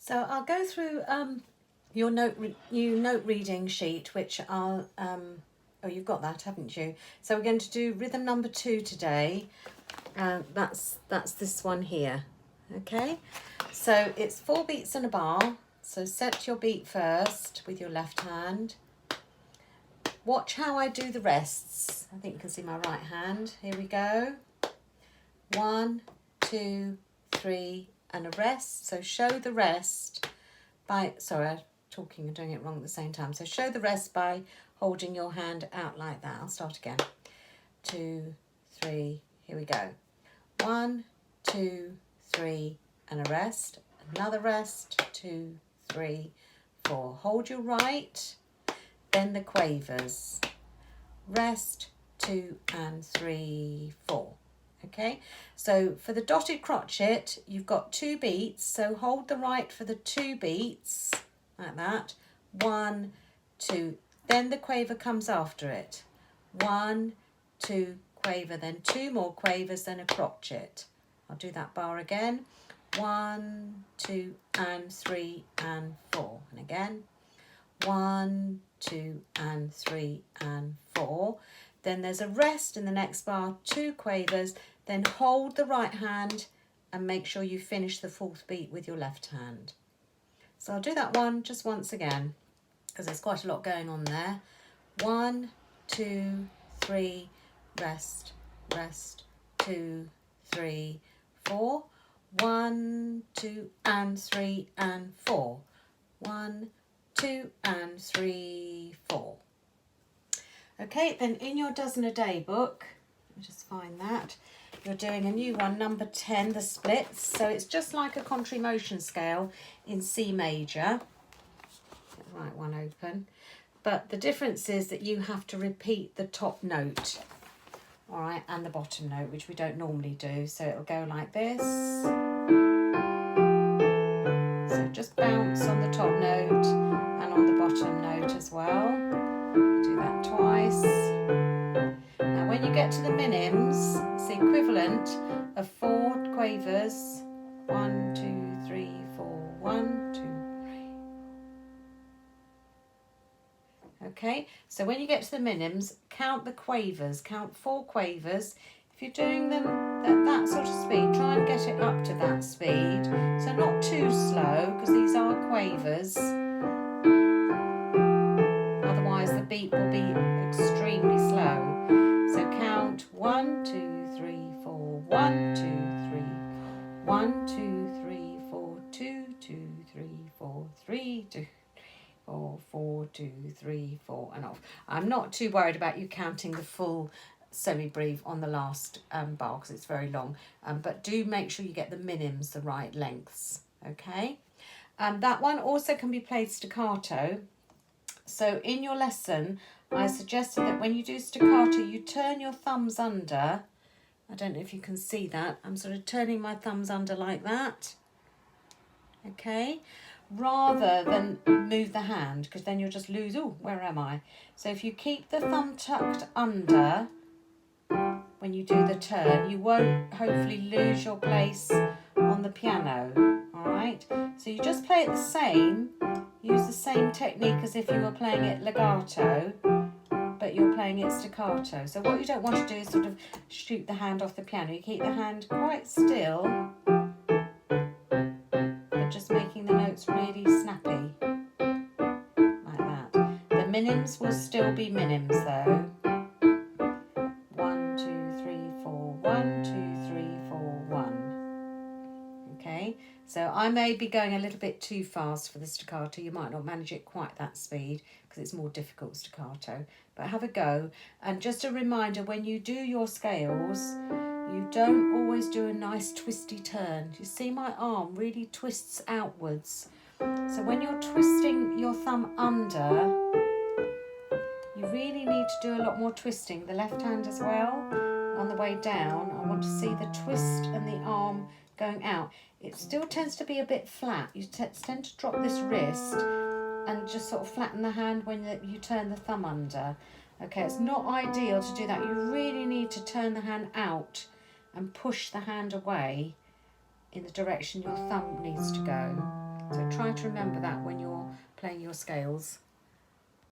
So I'll go through your note reading sheet, which I'll oh, you've got that, haven't you? So we're going to do rhythm number 2 today. That's this one here. Okay, so it's 4 beats in a bar. So set your beat first with your left hand. Watch how I do the rests. I think you can see my right hand. Here we go. 1, 2, 3, and a rest. So show the rest by, sorry, I'm talking and doing it wrong at the same time. So show the rest by holding your hand out like that. I'll start again. 2, 3, here we go. 1, 2, 3, and a rest. Another rest. 2, 3, 4. Hold your right, then the quavers. Rest, 2 and 3, 4. Okay, so for the dotted crotchet, you've got 2 beats. So hold the right for the 2 beats, like that. 1, 2. Then the quaver comes after it. 1, 2, quaver, then 2 more quavers, then a crotchet. I'll do that bar again. 1, 2, and 3, and 4. And again. 1, 2, and 3, and 4. Then there's a rest in the next bar, 2 quavers, then hold the right hand and make sure you finish the 4th beat with your left hand. So I'll do that one just once again, because there's quite a lot going on there. 1, 2, 3, rest, rest, 2, 3, 4. 1, 2, and 3, and 4. 1, 2, and 3, 4. Okay, then in your dozen a day book, let me just find that, you're doing a new one, number 10, the splits. So it's just like a contrary motion scale in C major. Get the right one open. But the difference is that you have to repeat the top note, all right, and the bottom note, which we don't normally do. So it'll go like this. So just bounce on the top note and on the bottom note as well. Do that twice. Now when you get to the minims, it's the equivalent of 4 quavers. 1, 2, 3, 4, 1, 2, 3. Okay, so when you get to the minims, count the quavers, count 4 quavers. If you're doing them at that sort of speed, try and get it up to that speed. So not too slow, because these are quavers. Otherwise the beat will be extremely slow. So count 1, 2, 3, 4, 1, 2, 3, 1, 2, 3, 4, 2, 2, 3, 4, 3, 2, 4, 4, 2, 3, 4, and off. I'm not too worried about you counting the full semi-breve on the last bar because it's very long, but do make sure you get the minims the right lengths. Okay, that one also can be played staccato. So in your lesson I suggested that when you do staccato you turn your thumbs under. I don't know if you can see that. I'm sort of turning my thumbs under like that, okay, rather than move the hand, because then you'll just lose, oh, where am I? So if you keep the thumb tucked under when you do the turn, you won't hopefully lose your place on the piano, all right? So you just play it the same, use the same technique as if you were playing it legato, but you're playing it staccato. So what you don't want to do is sort of shoot the hand off the piano. You keep the hand quite still, but just making the notes really snappy, like that. The minims will still be minims though. 1, 2, 3, 4, 1, 2, 3, 4, 1. Okay, so I may be going a little bit too fast for the staccato. You might not manage it quite that speed because it's more difficult staccato, but have a go. And just a reminder, when you do your scales, you don't always do a nice twisty turn. You see my arm really twists outwards. So when you're twisting your thumb under, you really need to do a lot more twisting. The left hand as well. On the way down, I want to see the twist and the arm going out. It still tends to be a bit flat. You tend to drop this wrist and just sort of flatten the hand when you turn the thumb under. Okay, it's not ideal to do that. You really need to turn the hand out and push the hand away in the direction your thumb needs to go. So try to remember that when you're playing your scales.